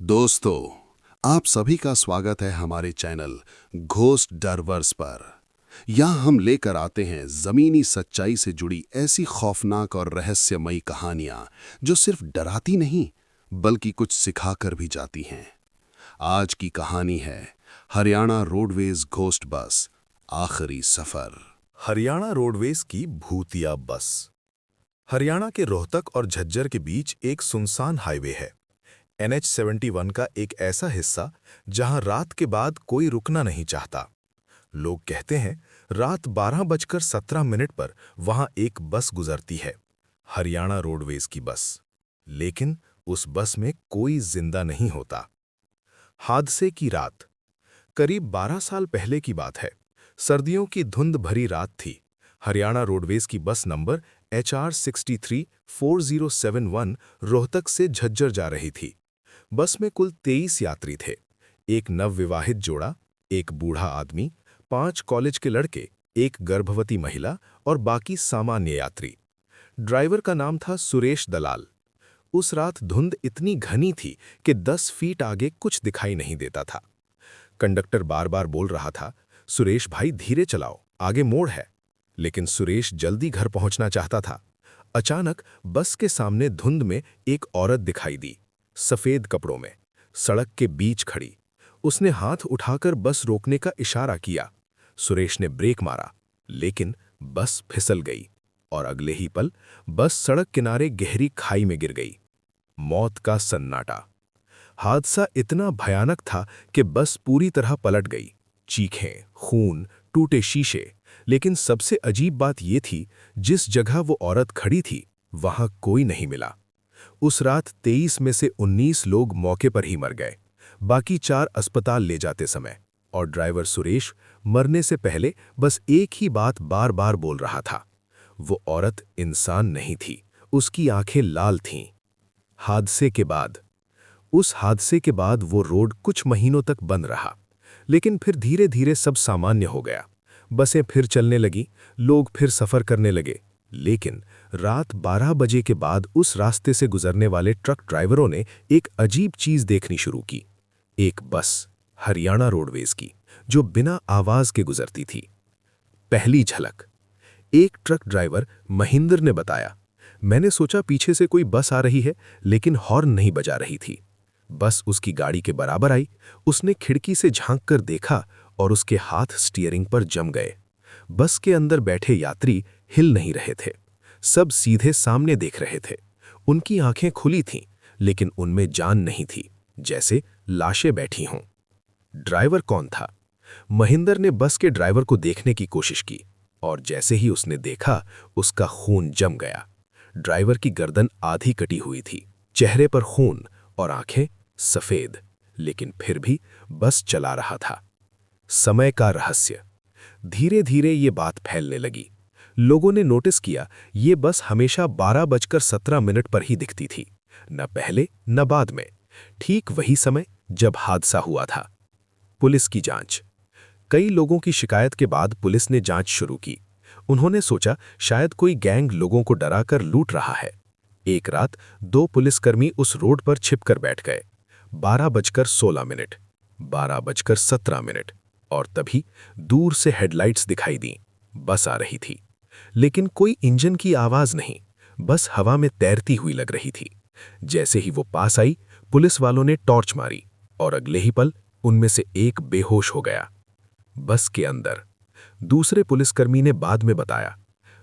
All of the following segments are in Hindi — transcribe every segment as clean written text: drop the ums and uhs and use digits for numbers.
दोस्तों, आप सभी का स्वागत है हमारे चैनल घोस्ट डरवर्स पर। यहाँ हम लेकर आते हैं ज़मीनी सच्चाई से जुड़ी ऐसी खौफनाक और रहस्यमयी कहानियाँ जो सिर्फ डराती नहीं बल्कि कुछ सिखाकर भी जाती हैं। आज की कहानी है हरियाणा रोडवेज घोस्ट बस आखिरी सफ़र। हरियाणा रोडवेज की भूतिया बस। हरियाणा के रोहतक और झज्जर के बीच एक सुनसान हाईवे है। NH71 का एक ऐसा हिस्सा जहां रात के बाद कोई रुकना नहीं चाहता। लोग कहते हैं रात 12:17 पर वहां एक बस गुजरती है, हरियाणा रोडवेज की बस। लेकिन उस बस में कोई जिंदा नहीं होता। हादसे की रात करीब 12 साल पहले की बात है। सर्दियों की धुंध भरी रात थी। हरियाणा रोडवेज की बस नंबर HR 634071 रोहतक से झज्जर जा रही थी। बस में कुल 23 यात्री थे। एक नवविवाहित जोड़ा, एक बूढ़ा आदमी, 5 कॉलेज के लड़के, एक गर्भवती महिला और बाकी सामान्य यात्री। ड्राइवर का नाम था सुरेश दलाल। उस रात धुंध इतनी घनी थी कि 10 फीट आगे कुछ दिखाई नहीं देता था। कंडक्टर बार बार बोल रहा था, सुरेश भाई धीरे चलाओ, आगे मोड़ है। लेकिन सुरेश जल्दी घर पहुंचना चाहता था। अचानक बस के सामने धुंध में एक औरत दिखाई दी, सफेद कपड़ों में, सड़क के बीच खड़ी। उसने हाथ उठाकर बस रोकने का इशारा किया। सुरेश ने ब्रेक मारा, लेकिन बस फिसल गई और अगले ही पल बस सड़क किनारे गहरी खाई में गिर गई। मौत का सन्नाटा। हादसा इतना भयानक था कि बस पूरी तरह पलट गई। चीखें, खून, टूटे शीशे। लेकिन सबसे अजीब बात यह थी, जिस जगह वो औरत खड़ी थी वहां कोई नहीं मिला। उस रात 23 में से 19 लोग मौके पर ही मर गए, बाकी 4 अस्पताल ले जाते समय। और ड्राइवर सुरेश मरने से पहले बस एक ही बात बार बार बोल रहा था, वो औरत इंसान नहीं थी, उसकी आंखें लाल थीं। उस हादसे के बाद वो रोड कुछ महीनों तक बंद रहा, लेकिन फिर धीरे धीरे सब सामान्य हो गया। बसें फिर चलने लगी, लोग फिर सफ़र करने लगे। लेकिन रात 12 बजे के बाद उस रास्ते से गुजरने वाले ट्रक ड्राइवरों ने एक अजीब चीज़ देखनी शुरू की। एक बस, हरियाणा रोडवेज की, जो बिना आवाज़ के गुजरती थी। पहली झलक। एक ट्रक ड्राइवर महेंद्र ने बताया, मैंने सोचा पीछे से कोई बस आ रही है, लेकिन हॉर्न नहीं बजा रही थी। बस उसकी गाड़ी के बराबर आई। उसने खिड़की से झांककर देखा और उसके हाथ स्टीयरिंग पर जम गए। बस के अंदर बैठे यात्री हिल नहीं रहे थे, सब सीधे सामने देख रहे थे। उनकी आंखें खुली थीं, लेकिन उनमें जान नहीं थी, जैसे लाशें बैठी हों। ड्राइवर कौन था? महेंद्र ने बस के ड्राइवर को देखने की कोशिश की, और जैसे ही उसने देखा, उसका खून जम गया। ड्राइवर की गर्दन आधी कटी हुई थी, चेहरे पर खून और आंखें सफेद, लेकिन फिर भी बस चला रहा था। समय का रहस्य। धीरे धीरे ये बात फैलने लगी। लोगों ने नोटिस किया, ये बस हमेशा 12:17 पर ही दिखती थी, न पहले न बाद में। ठीक वही समय जब हादसा हुआ था। पुलिस की जांच। कई लोगों की शिकायत के बाद पुलिस ने जांच शुरू की। उन्होंने सोचा शायद कोई गैंग लोगों को डराकर लूट रहा है। एक रात 2 पुलिसकर्मी उस रोड पर छिपकर बैठ गए। 12:16, 12:17, और तभी दूर से हेडलाइट्स दिखाई दी। बस आ रही थी, लेकिन कोई इंजन की आवाज नहीं, बस हवा में तैरती हुई लग रही थी। जैसे ही वो पास आई, पुलिस वालों ने टॉर्च मारी और अगले ही पल उनमें से एक बेहोश हो गया। बस के अंदर। दूसरे पुलिसकर्मी ने बाद में बताया,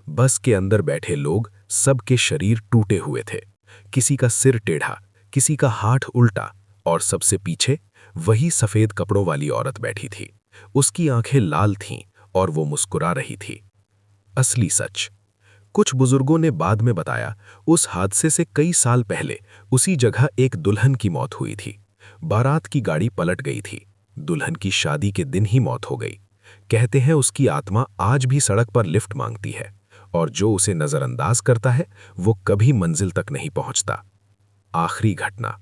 बस के अंदर बैठे लोग सबके शरीर टूटे हुए थे। किसी का सिर टेढ़ा, किसी का हाथ उल्टा, और सबसे पीछे वही सफेद कपड़ों वाली औरत बैठी थी। उसकी आंखें लाल थीं और वो मुस्कुरा रही थी। असली सच। कुछ बुजुर्गों ने बाद में बताया, उस हादसे से कई साल पहले उसी जगह एक दुल्हन की मौत हुई थी। बारात की गाड़ी पलट गई थी। दुल्हन की शादी के दिन ही मौत हो गई। कहते हैं उसकी आत्मा आज भी सड़क पर लिफ्ट मांगती है, और जो उसे नजरअंदाज करता है वो कभी मंजिल तक नहीं पहुंचता। आखिरी घटना।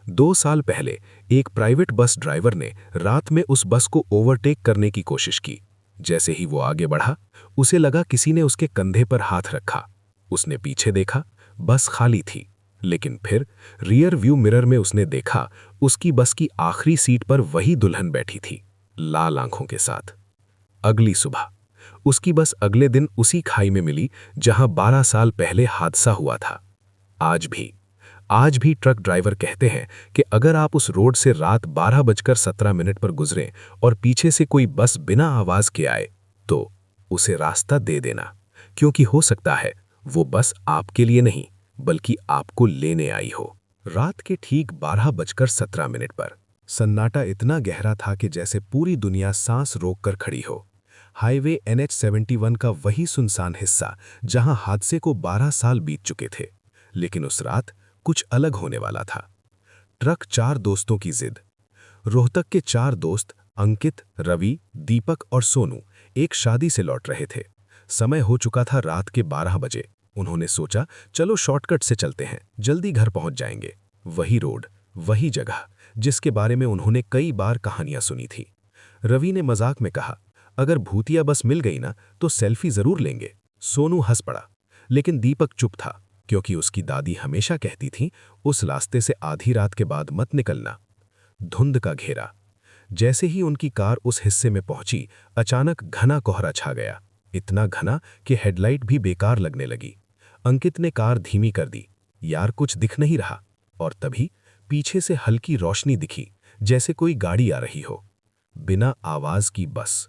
2 साल पहले एक प्राइवेट बस ड्राइवर ने रात में उस बस को ओवरटेक करने की कोशिश की। जैसे ही वो आगे बढ़ा, उसे लगा किसी ने उसके कंधे पर हाथ रखा। उसने पीछे देखा, बस खाली थी। लेकिन फिर रियर व्यू मिरर में उसने देखा उसकी बस की आखिरी सीट पर वही दुल्हन बैठी थी, लाल आंखों के साथ। अगली सुबह उसकी बस अगले दिन उसी खाई में मिली जहां 12 साल पहले हादसा हुआ था। आज भी ट्रक ड्राइवर कहते हैं कि अगर आप उस रोड से रात 12:17 पर गुजरें और पीछे से कोई बस बिना आवाज के आए तो उसे रास्ता दे देना, क्योंकि हो सकता है वो बस आपके लिए नहीं बल्कि आपको लेने आई हो। रात के ठीक 12:17 पर सन्नाटा इतना गहरा था कि जैसे पूरी दुनिया सांस रोककर खड़ी हो। हाईवे NH-71 का वही सुनसान हिस्सा जहां हादसे को 12 साल बीत चुके थे, लेकिन उस रात कुछ अलग होने वाला था। ट्रक 4 दोस्तों की जिद। रोहतक के 4 दोस्त अंकित, रवि, दीपक और सोनू एक शादी से लौट रहे थे। समय हो चुका था रात के 12 बजे। उन्होंने सोचा चलो शॉर्टकट से चलते हैं, जल्दी घर पहुंच जाएंगे। वही रोड, वही जगह जिसके बारे में उन्होंने कई बार कहानियां सुनी थी। रवि ने मजाक में कहा, अगर भूतिया बस मिल गई ना तो सेल्फी जरूर लेंगे। सोनू हंस पड़ा, लेकिन दीपक चुप था, क्योंकि उसकी दादी हमेशा कहती थी उस रास्ते से आधी रात के बाद मत निकलना। धुंध का घेरा। जैसे ही उनकी कार उस हिस्से में पहुंची, अचानक घना कोहरा छा गया, इतना घना कि हेडलाइट भी बेकार लगने लगी। अंकित ने कार धीमी कर दी, यार कुछ दिख नहीं रहा। और तभी पीछे से हल्की रोशनी दिखी, जैसे कोई गाड़ी आ रही हो। बिना आवाज की बस।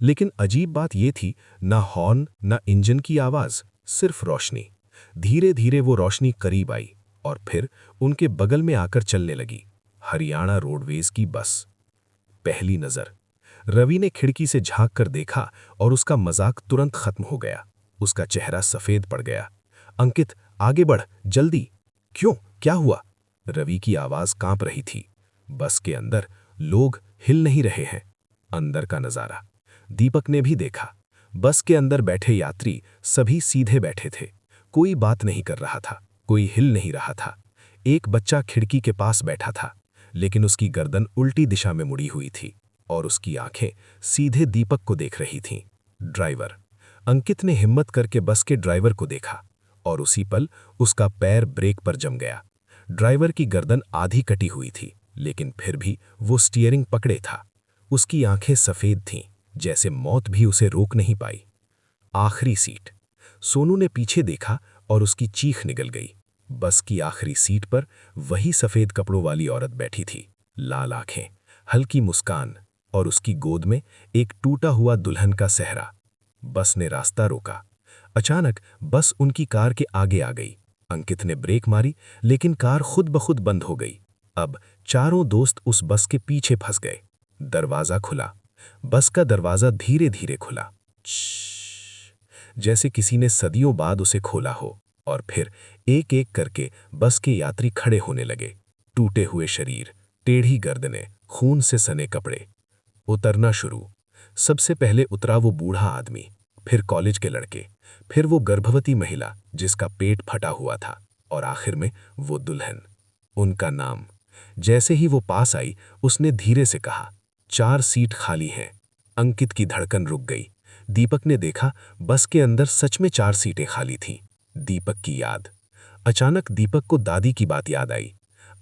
लेकिन अजीब बात यह थी, ना हॉर्न ना इंजन की आवाज, सिर्फ रोशनी। धीरे धीरे वो रोशनी करीब आई और फिर उनके बगल में आकर चलने लगी। हरियाणा रोडवेज की बस। पहली नजर। रवि ने खिड़की से झांक कर देखा और उसका मजाक तुरंत खत्म हो गया। उसका चेहरा सफेद पड़ गया। अंकित, आगे बढ़, जल्दी। क्यों, क्या हुआ? रवि की आवाज कांप रही थी। बस के अंदर लोग हिल नहीं रहे हैं। अंदर का नजारा दीपक ने भी देखा। बस के अंदर बैठे यात्री सभी सीधे बैठे थे। कोई बात नहीं कर रहा था, कोई हिल नहीं रहा था। एक बच्चा खिड़की के पास बैठा था, लेकिन उसकी गर्दन उल्टी दिशा में मुड़ी हुई थी और उसकी आंखें सीधे दीपक को देख रही थीं। ड्राइवर। अंकित ने हिम्मत करके बस के ड्राइवर को देखा और उसी पल उसका पैर ब्रेक पर जम गया। ड्राइवर की गर्दन आधी कटी हुई थी, लेकिन फिर भी वो स्टीयरिंग पकड़े था। उसकी आंखें सफेद थीं, जैसे मौत भी उसे रोक नहीं पाई। आखिरी सीट। सोनू ने पीछे देखा और उसकी चीख निकल गई। बस की आखिरी सीट पर वही सफेद कपड़ों वाली औरत बैठी थी, लाल आंखें, हल्की मुस्कान और उसकी गोद में एक टूटा हुआ दुल्हन का सेहरा। बस ने रास्ता रोका। अचानक बस उनकी कार के आगे आ गई। अंकित ने ब्रेक मारी, लेकिन कार खुद ब खुद बंद हो गई। अब चारों दोस्त उस बस के पीछे फंस गए। दरवाजा खुला। बस का दरवाजा धीरे धीरे खुला, जैसे किसी ने सदियों बाद उसे खोला हो। और फिर एक एक करके बस के यात्री खड़े होने लगे। टूटे हुए शरीर, टेढ़ी गर्दनें, खून से सने कपड़े। उतरना शुरू। सबसे पहले उतरा वो बूढ़ा आदमी, फिर कॉलेज के लड़के, फिर वो गर्भवती महिला जिसका पेट फटा हुआ था, और आखिर में वो दुल्हन। उनका नाम। जैसे ही वो पास आई, उसने धीरे से कहा, 4 सीट खाली हैं। अंकित की धड़कन रुक गई। दीपक ने देखा बस के अंदर सच में 4 सीटें खाली थीं। दीपक की याद। अचानक दीपक को दादी की बात याद आई,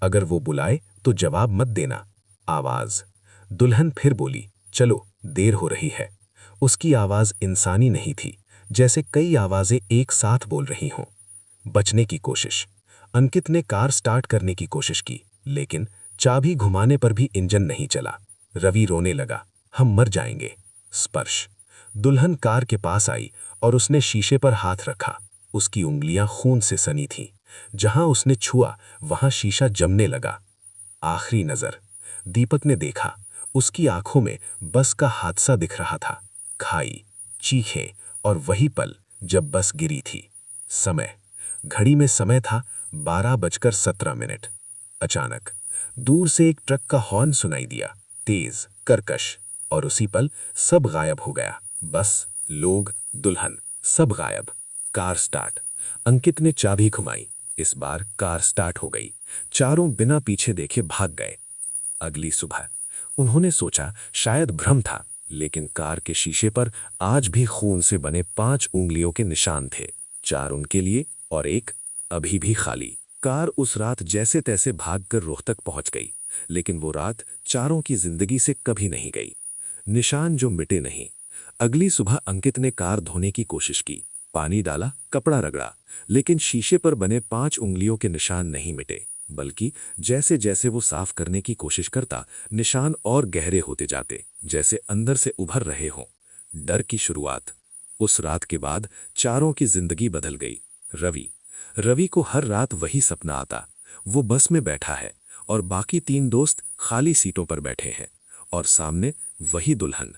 अगर वो बुलाए तो जवाब मत देना। आवाज। दुल्हन फिर बोली, चलो देर हो रही है। उसकी आवाज इंसानी नहीं थी, जैसे कई आवाजें एक साथ बोल रही हों। बचने की कोशिश। अंकित ने कार स्टार्ट करने की कोशिश की, लेकिन चाबी घुमाने पर भी इंजन नहीं चला। रवि रोने लगा, हम मर जाएंगे। स्पर्श। दुल्हन कार के पास आई और उसने शीशे पर हाथ रखा। उसकी उंगलियां खून से सनी थीं। जहां उसने छुआ वहां शीशा जमने लगा। आखिरी नजर। दीपक ने देखा, उसकी आंखों में बस का हादसा दिख रहा था। खाई, चीखें और वही पल जब बस गिरी थी। समय। घड़ी में समय था 12:17। अचानक दूर से एक ट्रक का हॉर्न सुनाई दिया, तेज, कर्कश, और उसी पल सब गायब हो गया। बस, लोग, दुल्हन, सब गायब। Car start. अंकित ने चाबी घुमाई। इस बार कार स्टार्ट हो गई। चारों बिना पीछे देखे भाग गए। अगली सुबह उन्होंने सोचा शायद भ्रम था, लेकिन कार के शीशे पर आज भी खून से बने 5 उंगलियों के निशान थे। 4 उनके लिए और एक अभी भी खाली। कार उस रात जैसे तैसे भागकर रोहतक पहुंच गई, लेकिन वो रात चारों की जिंदगी से कभी नहीं गई। निशान जो मिटे नहीं। अगली सुबह अंकित ने कार धोने की कोशिश की, पानी डाला, कपड़ा रगड़ा, लेकिन शीशे पर बने 5 उंगलियों के निशान नहीं मिटे, बल्कि जैसे जैसे वो साफ करने की कोशिश करता, निशान और गहरे होते जाते, जैसे अंदर से उभर रहे हों। डर की शुरुआत। उस रात के बाद चारों की जिंदगी बदल गई। रवि रवि को हर रात वही सपना आता। वो बस में बैठा है और बाकी 3 दोस्त खाली सीटों पर बैठे हैं, और सामने वही दुल्हन।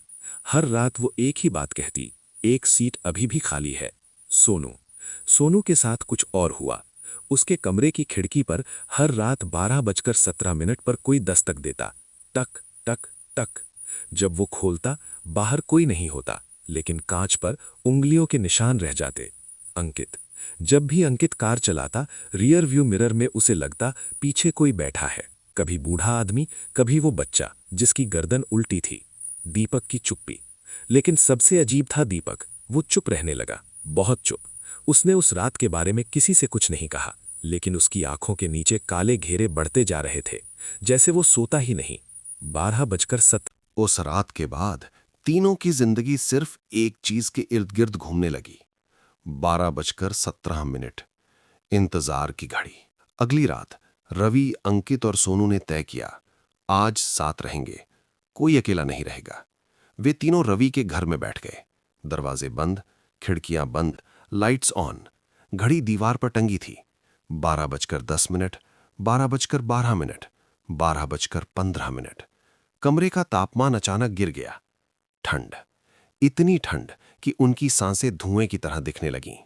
हर रात वो एक ही बात कहती, एक सीट अभी भी खाली है। सोनू सोनू के साथ कुछ और हुआ। उसके कमरे की खिड़की पर हर रात 12:17 पर कोई दस्तक देता। टक टक टक। जब वो खोलता, बाहर कोई नहीं होता, लेकिन कांच पर उंगलियों के निशान रह जाते। अंकित जब भी अंकित कार चलाता, रियर व्यू मिरर में उसे लगता पीछे कोई बैठा है। कभी बूढ़ा आदमी, कभी वो बच्चा जिसकी गर्दन उल्टी थी। दीपक की चुप्पी। लेकिन सबसे अजीब था दीपक। वो चुप रहने लगा, बहुत चुप। उसने उस रात के बारे में किसी से कुछ नहीं कहा, लेकिन उसकी आंखों के नीचे काले घेरे बढ़ते जा रहे थे, जैसे वो सोता ही नहीं। 12:07। उस रात के बाद तीनों की जिंदगी सिर्फ एक चीज के इर्द गिर्द घूमने लगी। 12:17। इंतजार की घड़ी। अगली रात रवि, अंकित और सोनू ने तय किया, आज साथ रहेंगे, कोई अकेला नहीं रहेगा। वे तीनों रवि के घर में बैठ गए। दरवाजे बंद, खिड़कियां बंद, लाइट्स ऑन। घड़ी दीवार पर टंगी थी। 12:10, 12:12, 12:15। कमरे का तापमान अचानक गिर गया। ठंड, इतनी ठंड कि उनकी सांसें धुएं की तरह दिखने लगीं।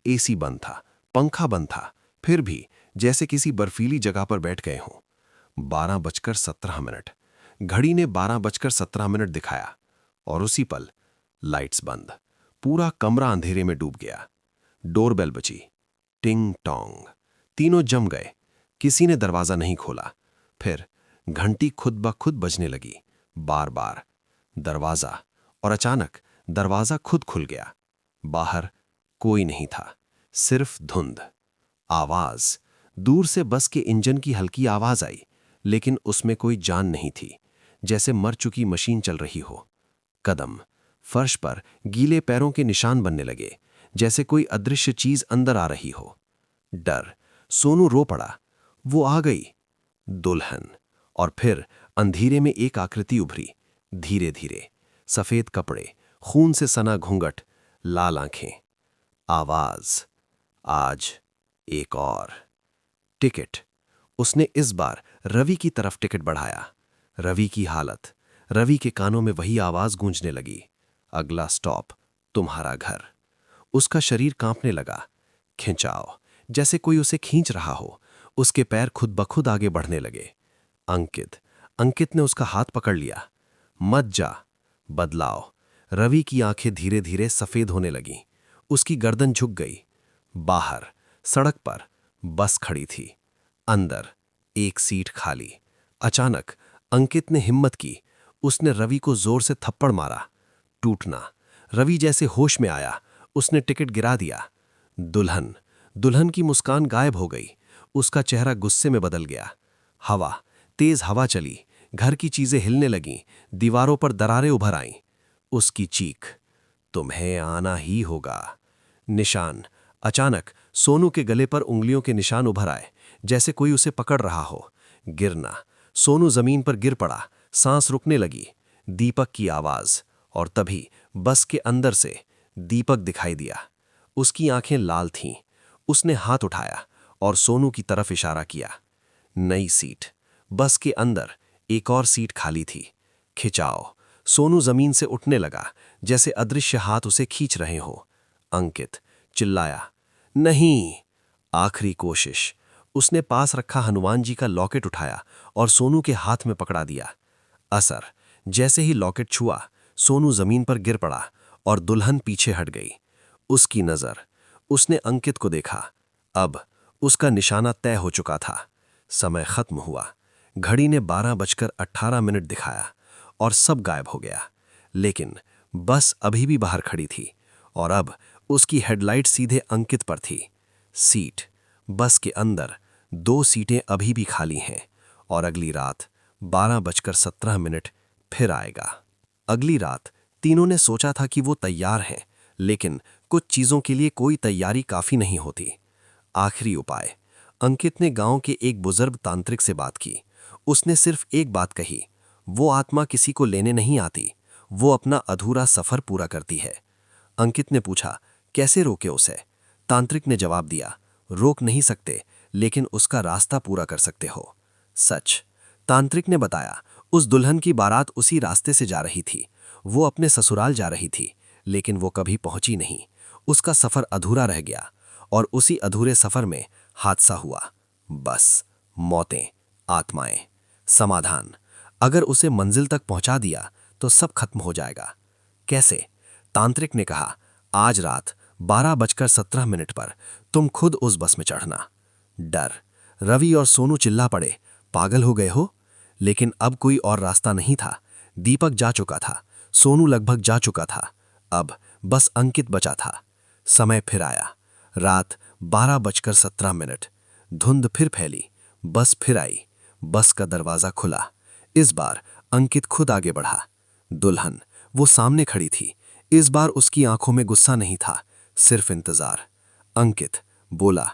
एसी बंद था, पंखा बंद था, फिर भी जैसे किसी बर्फीली जगह पर बैठ गए हों। 12:17। घड़ी ने 12:17 दिखाया, और उसी पल लाइट्स बंद। पूरा कमरा अंधेरे में डूब गया। डोरबेल बजी। टिंग टोंग। तीनों जम गए। किसी ने दरवाजा नहीं खोला। फिर घंटी खुद ब खुद बजने लगी, बार बार। दरवाजा, और अचानक दरवाजा खुद खुल गया। बाहर कोई नहीं था, सिर्फ धुंध। आवाज, दूर से बस के इंजन की हल्की आवाज आई, लेकिन उसमें कोई जान नहीं थी, जैसे मर चुकी मशीन चल रही हो। कदम, फर्श पर गीले पैरों के निशान बनने लगे, जैसे कोई अदृश्य चीज अंदर आ रही हो। डर। सोनू रो पड़ा। वो आ गई, दुल्हन। और फिर अंधेरे में एक आकृति उभरी, धीरे धीरे। सफेद कपड़े, खून से सना घूंघट, लाल आंखें। आवाज, आज एक और। टिकट। उसने इस बार रवि की तरफ टिकट बढ़ाया। रवि की हालत। रवि के कानों में वही आवाज गूंजने लगी, अगला स्टॉप तुम्हारा घर। उसका शरीर कांपने लगा। खिंचाव, जैसे कोई उसे खींच रहा हो। उसके पैर खुद ब खुद आगे बढ़ने लगे। अंकित ने उसका हाथ पकड़ लिया। मत जा। बदलाव। रवि की आंखें धीरे धीरे सफेद होने लगीं। उसकी गर्दन झुक गई। बाहर सड़क पर बस खड़ी थी। अंदर एक सीट खाली। अचानक अंकित ने हिम्मत की। उसने रवि को जोर से थप्पड़ मारा। टूटना। रवि जैसे होश में आया। उसने टिकट गिरा दिया। दुल्हन की मुस्कान गायब हो गई। उसका चेहरा गुस्से में बदल गया। हवा, तेज हवा चली। घर की चीजें हिलने लगीं। दीवारों पर दरारें उभर आईं। उसकी चीख, तुम्हें आना ही होगा। निशान। अचानक सोनू के गले पर उंगलियों के निशान उभर आए, जैसे कोई उसे पकड़ रहा हो। गिरना। सोनू जमीन पर गिर पड़ा। सांस रुकने लगी। दीपक की आवाज। और तभी बस के अंदर से दीपक दिखाई दिया। उसकी आंखें लाल थीं। उसने हाथ उठाया और सोनू की तरफ इशारा किया। नई सीट। बस के अंदर एक और सीट खाली थी। खिंचाव। सोनू जमीन से उठने लगा, जैसे अदृश्य हाथ उसे खींच रहे हों। अंकित चिल्लाया, नहीं। आखिरी कोशिश। उसने पास रखा हनुमान जी का लॉकेट उठाया और सोनू के हाथ में पकड़ा दिया। असर। जैसे ही लॉकेट छुआ, सोनू जमीन पर गिर पड़ा और दुल्हन पीछे हट गई। उसकी नजर। उसने अंकित को देखा। अब उसका निशाना तय हो चुका था। समय खत्म हुआ। घड़ी ने 12:18 दिखाया और सब गायब हो गया। लेकिन बस अभी भी बाहर खड़ी थी, और अब उसकी हेडलाइट सीधे अंकित पर थी। सीट, बस के अंदर, 2 सीटें अभी भी खाली हैं और अगली रात 12:17 फिर आएगा। अगली रात तीनों ने सोचा था कि वो तैयार हैं, लेकिन कुछ चीज़ों के लिए कोई तैयारी काफ़ी नहीं होती। आखिरी उपाय। अंकित ने गांव के एक बुजुर्ग तांत्रिक से बात की। उसने सिर्फ एक बात कही, वो आत्मा किसी को लेने नहीं आती, वो अपना अधूरा सफ़र पूरा करती है। अंकित ने पूछा, कैसे रोके उसे? तांत्रिक ने जवाब दिया, रोक नहीं सकते, लेकिन उसका रास्ता पूरा कर सकते हो। सच। तांत्रिक ने बताया, उस दुल्हन की बारात उसी रास्ते से जा रही थी। वो अपने ससुराल जा रही थी, लेकिन वो कभी पहुंची नहीं। उसका सफ़र अधूरा रह गया और उसी अधूरे सफ़र में हादसा हुआ। बस, मौतें, आत्माएं। समाधान। अगर उसे मंजिल तक पहुंचा दिया तो सब खत्म हो जाएगा। कैसे? तांत्रिक ने कहा, आज रात 12:17 पर तुम खुद उस बस में चढ़ना। डर। रवि और सोनू चिल्ला पड़े, पागल हो गए हो? लेकिन अब कोई और रास्ता नहीं था। दीपक जा चुका था, सोनू लगभग जा चुका था, अब बस अंकित बचा था। समय फिर आया। रात 12:17। धुंध फिर फैली, बस फिर आई। बस का दरवाजा खुला। इस बार अंकित खुद आगे बढ़ा। दुल्हन, वो सामने खड़ी थी। इस बार उसकी आंखों में गुस्सा नहीं था, सिर्फ इंतजार। अंकित बोला,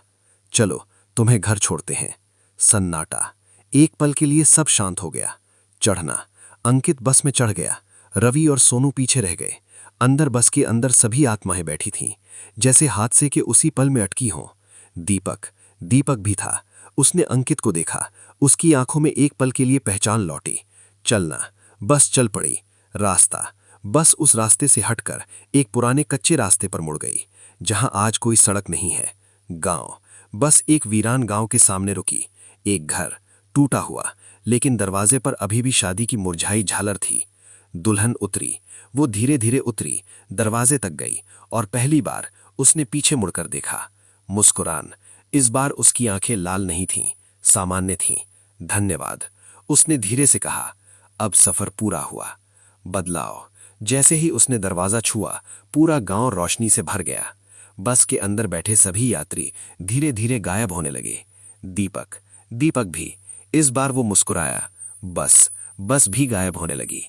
चलो तुम्हें घर छोड़ते हैं। सन्नाटा। एक पल के लिए सब शांत हो गया। चढ़ना। अंकित बस में चढ़ गया। रवि और सोनू पीछे रह गए। अंदर बस के अंदर सभी आत्माएं बैठी थीं, जैसे हादसे के उसी पल में अटकी हों। दीपक भी था। उसने अंकित को देखा। उसकी आंखों में एक पल के लिए पहचान लौटी। चलना। बस चल पड़ी। रास्ता। बस उस रास्ते से हटकर एक पुराने कच्चे रास्ते पर मुड़ गई, जहां आज कोई सड़क नहीं है। गांव। बस एक वीरान गांव के सामने रुकी। एक घर, टूटा हुआ, लेकिन दरवाजे पर अभी भी शादी की मुरझाई झालर थी। दुल्हन उतरी। वो धीरे धीरे उतरी, दरवाजे तक गई और पहली बार उसने पीछे मुड़कर देखा। मुस्कुरान। इस बार उसकी आंखें लाल नहीं थीं, सामान्य थीं। धन्यवाद, उसने धीरे से कहा। अब सफर पूरा हुआ। बदलाव। जैसे ही उसने दरवाजा छुआ, पूरा गांव रोशनी से भर गया। बस के अंदर बैठे सभी यात्री धीरे धीरे गायब होने लगे। दीपक भी। इस बार वो मुस्कुराया। बस भी गायब होने लगी।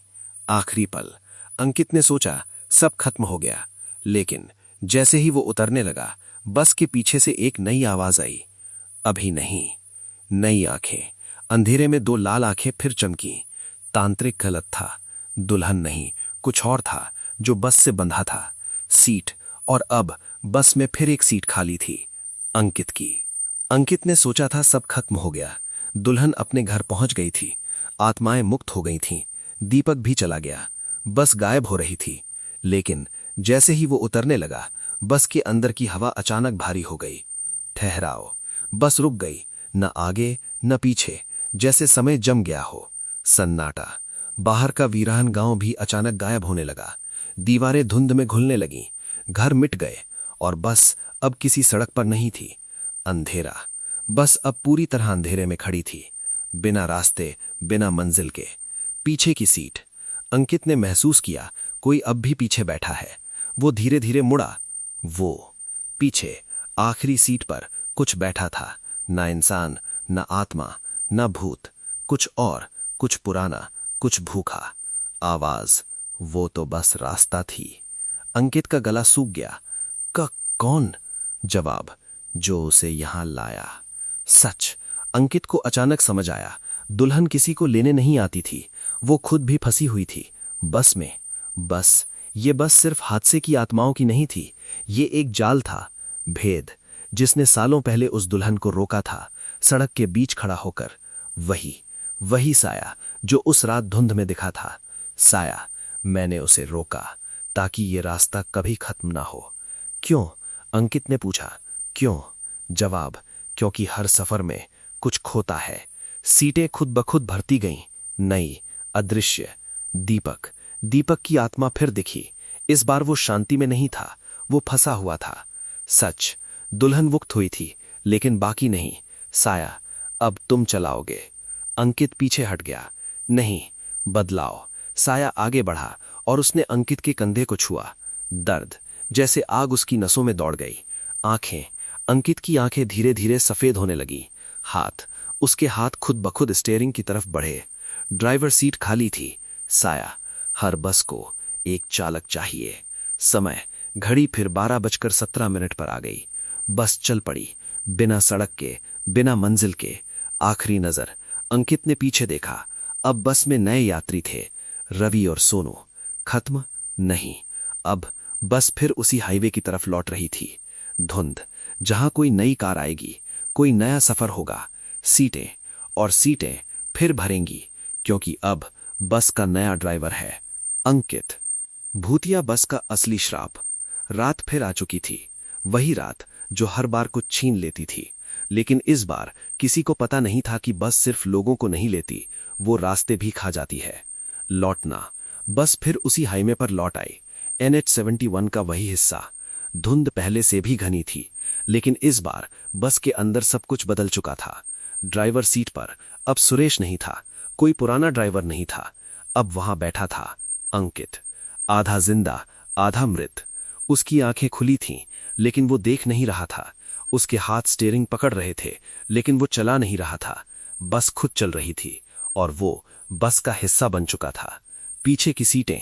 आखिरी पल। अंकित ने सोचा सब खत्म हो गया, लेकिन जैसे ही वो उतरने लगा, बस के पीछे से एक नई आवाज आई। अभी नहीं। नई आंखें। अंधेरे में 2 लाल आंखें फिर चमकी। तांत्रिक गलत था। दुल्हन नहीं, कुछ और था जो बस से बंधा था। सीट। और अब बस में फिर एक सीट खाली थी, अंकित की। अंकित ने सोचा था सब खत्म हो गया। दुल्हन अपने घर पहुंच गई थी, आत्माएं मुक्त हो गई थीं। दीपक भी चला गया। बस गायब हो रही थी, लेकिन जैसे ही वो उतरने लगा, बस के अंदर की हवा अचानक भारी हो गई। ठहराओ। बस रुक गई, न आगे न पीछे, जैसे समय जम गया हो। सन्नाटा। बाहर का वीरान गांव भी अचानक गायब होने लगा। दीवारें धुंध में घुलने लगीं। घर मिट गए और बस अब किसी सड़क पर नहीं थी। अंधेरा। बस अब पूरी तरह अंधेरे में खड़ी थी, बिना रास्ते, बिना मंजिल के। पीछे की सीट। अंकित ने महसूस किया कोई अब भी पीछे बैठा है। वो धीरे धीरे मुड़ा। वो पीछे आखिरी सीट पर कुछ बैठा था, ना इंसान, ना आत्मा, ना भूत, कुछ और, कुछ पुराना, कुछ भूखा। आवाज। वो तो बस रास्ता थी। अंकित का गला सूख गया। कौन? जवाब, जो उसे यहां लाया। सच। अंकित को अचानक समझ आया, दुल्हन किसी को लेने नहीं आती थी, वो खुद भी फंसी हुई थी बस में। ये बस सिर्फ हादसे की आत्माओं की नहीं थी, ये एक जाल था, भेद, जिसने सालों पहले उस दुल्हन को रोका था, सड़क के बीच खड़ा होकर। वही साया जो उस रात धुंध में दिखा था। साया। मैंने उसे रोका ताकि ये रास्ता कभी खत्म ना हो। क्यों? अंकित ने पूछा। क्यों? जवाब, क्योंकि हर सफर में कुछ खोता है। सीटें खुद ब खुद भरती गईं, नई, अदृश्य। दीपक की आत्मा फिर दिखी। इस बार वो शांति में नहीं था, वो फंसा हुआ था। सच। दुल्हन मुक्त हुई थी, लेकिन बाकी नहीं। साया, अब तुम चलाओगे। अंकित पीछे हट गया। नहीं। बदलाव। साया आगे बढ़ा और उसने अंकित के कंधे को छुआ। दर्द, जैसे आग उसकी नसों में दौड़ गई। आंखें। अंकित की आंखें धीरे धीरे सफेद होने लगी। उसके हाथ खुद ब खुद स्टीयरिंग की तरफ बढ़े। ड्राइवर सीट खाली थी। साया, हर बस को एक चालक चाहिए। समय, घड़ी फिर 12:17 पर आ गई। बस चल पड़ी, बिना सड़क के, बिना मंजिल के। आखिरी नजर अंकित ने पीछे देखा। अब बस में नए यात्री थे, रवि और सोनू। खत्म नहीं, अब बस फिर उसी हाईवे की तरफ लौट रही थी। धुंध, जहां कोई नई कार आएगी, कोई नया सफर होगा। सीटें और सीटें फिर भरेंगी, क्योंकि अब बस का नया ड्राइवर है, अंकित। भूतिया बस का असली श्राप। रात फिर आ चुकी थी, वही रात जो हर बार कुछ छीन लेती थी। लेकिन इस बार किसी को पता नहीं था कि बस सिर्फ लोगों को नहीं लेती, वो रास्ते भी खा जाती है। लौटना, बस फिर उसी हाईवे पर लौट आई। NH-71 का वही हिस्सा। धुंध पहले से भी घनी थी, लेकिन इस बार बस के अंदर सब कुछ बदल चुका था। ड्राइवर सीट पर अब सुरेश नहीं था, कोई पुराना ड्राइवर नहीं था। अब वहां बैठा था अंकित, आधा जिंदा आधा मृत। उसकी आंखें खुली थीं, लेकिन वो देख नहीं रहा था। उसके हाथ स्टीयरिंग पकड़ रहे थे, लेकिन वो चला नहीं रहा था। बस खुद चल रही थी और वो बस का हिस्सा बन चुका था। पीछे की सीटें,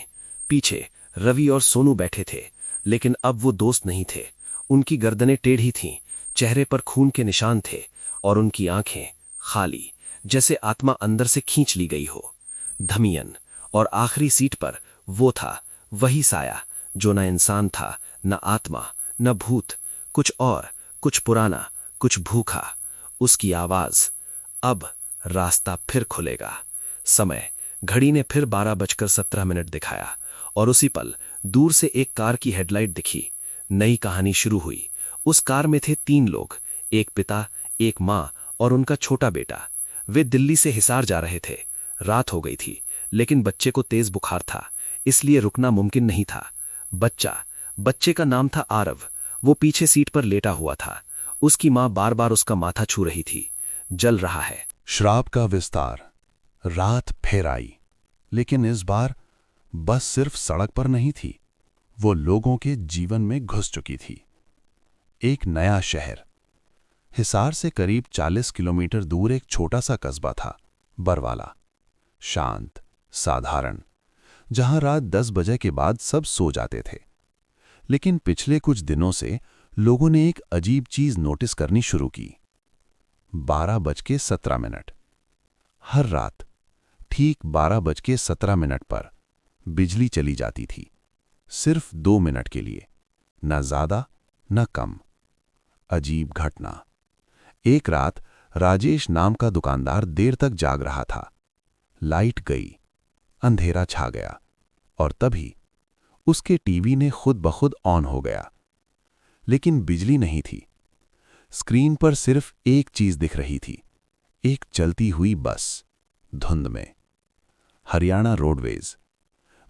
पीछे रवि और सोनू बैठे थे, लेकिन अब वो दोस्त नहीं थे। उनकी गर्दनें टेढ़ी थीं, चेहरे पर खून के निशान थे और उनकी आंखें खाली, जैसे आत्मा अंदर से खींच ली गई हो। धमियन, और आखिरी सीट पर वो था, वही साया जो न इंसान था, न आत्मा, न भूत, कुछ और, कुछ पुराना, कुछ भूखा। उसकी आवाज, अब रास्ता फिर खुलेगा। समय, घड़ी ने फिर 12:17 दिखाया और उसी पल दूर से एक कार की हेडलाइट दिखी। नई कहानी शुरू हुई। उस कार में थे 3 लोग, एक पिता, एक मां और उनका छोटा बेटा। वे दिल्ली से हिसार जा रहे थे। रात हो गई थी, लेकिन बच्चे को तेज बुखार था, इसलिए रुकना मुमकिन नहीं था। बच्चे का नाम था आरव। वो पीछे सीट पर लेटा हुआ था। उसकी मां बार बार उसका माथा छू रही थी। जल रहा है। श्राप का विस्तार। रात फिर आई, लेकिन इस बार बस सिर्फ सड़क पर नहीं थी, वो लोगों के जीवन में घुस चुकी थी। एक नया शहर। हिसार से करीब 40 किलोमीटर दूर एक छोटा सा कस्बा था, बरवाला। शांत, साधारण, जहां रात 10 बजे के बाद सब सो जाते थे। लेकिन पिछले कुछ दिनों से लोगों ने एक अजीब चीज नोटिस करनी शुरू की। 12:17। हर रात ठीक 12:17 पर बिजली चली जाती थी, सिर्फ 2 मिनट के लिए, न ज्यादा न कम। अजीब घटना। एक रात राजेश नाम का दुकानदार देर तक जाग रहा था। लाइट गई, अंधेरा छा गया और तभी उसके टीवी ने खुद ब खुद ऑन हो गया। लेकिन बिजली नहीं थी। स्क्रीन पर सिर्फ एक चीज दिख रही थी, एक चलती हुई बस, धुंध में। हरियाणा रोडवेज।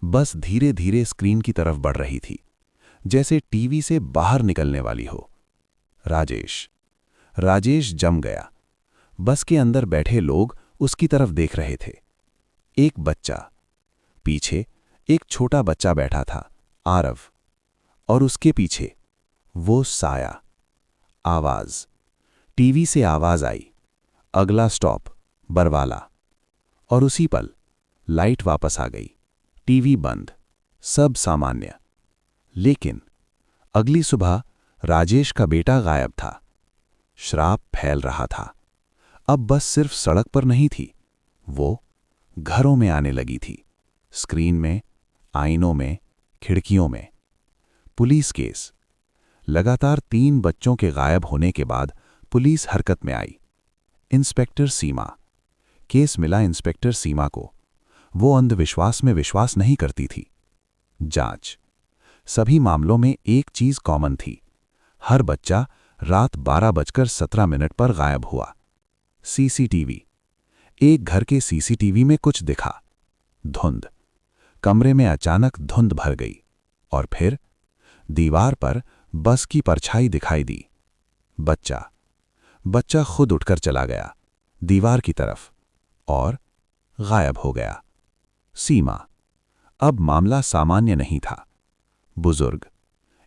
बस धीरे धीरे स्क्रीन की तरफ बढ़ रही थी, जैसे टीवी से बाहर निकलने वाली हो। राजेश जम गया। बस के अंदर बैठे लोग उसकी तरफ देख रहे थे। एक बच्चा, पीछे एक छोटा बच्चा बैठा था, आरव, और उसके पीछे वो साया। आवाज, टीवी से आवाज आई, अगला स्टॉप बरवाला। और उसी पल लाइट वापस आ गई, टीवी बंद, सब सामान्य। लेकिन अगली सुबह राजेश का बेटा गायब था। श्राप फैल रहा था। अब बस सिर्फ सड़क पर नहीं थी, वो घरों में आने लगी थी। स्क्रीन में, आईनों में, खिड़कियों में। Police case. लगातार 3 बच्चों के गायब होने के बाद पुलिस हरकत में आई। इंस्पेक्टर सीमा। केस मिला इंस्पेक्टर सीमा को। वो अंधविश्वास में विश्वास नहीं करती थी। जांच। सभी मामलों में एक चीज कॉमन थी, हर बच्चा रात 12:17 पर गायब हुआ। सीसीटीवी। एक घर के सीसीटीवी में कुछ दिखा। धुंध। कमरे में अचानक धुंध भर गई और फिर दीवार पर बस की परछाई दिखाई दी। बच्चा खुद उठकर चला गया दीवार की तरफ और गायब हो गया। सीमा। अब मामला सामान्य नहीं था। बुजुर्ग।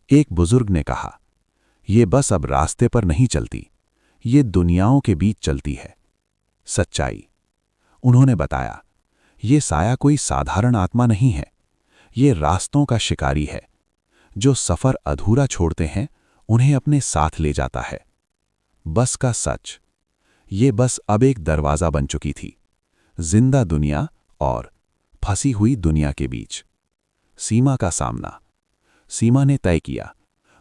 एक बुजुर्ग ने कहा, यह बस अब रास्ते पर नहीं चलती, ये दुनियाओं के बीच चलती है। सच्चाई। उन्होंने बताया, ये साया कोई साधारण आत्मा नहीं है, ये रास्तों का शिकारी है, जो सफर अधूरा छोड़ते हैं उन्हें अपने साथ ले जाता है। बस का सच। ये बस अब एक दरवाजा बन चुकी थी, जिंदा दुनिया और फंसी हुई दुनिया के बीच। सीमा का सामना। सीमा ने तय किया,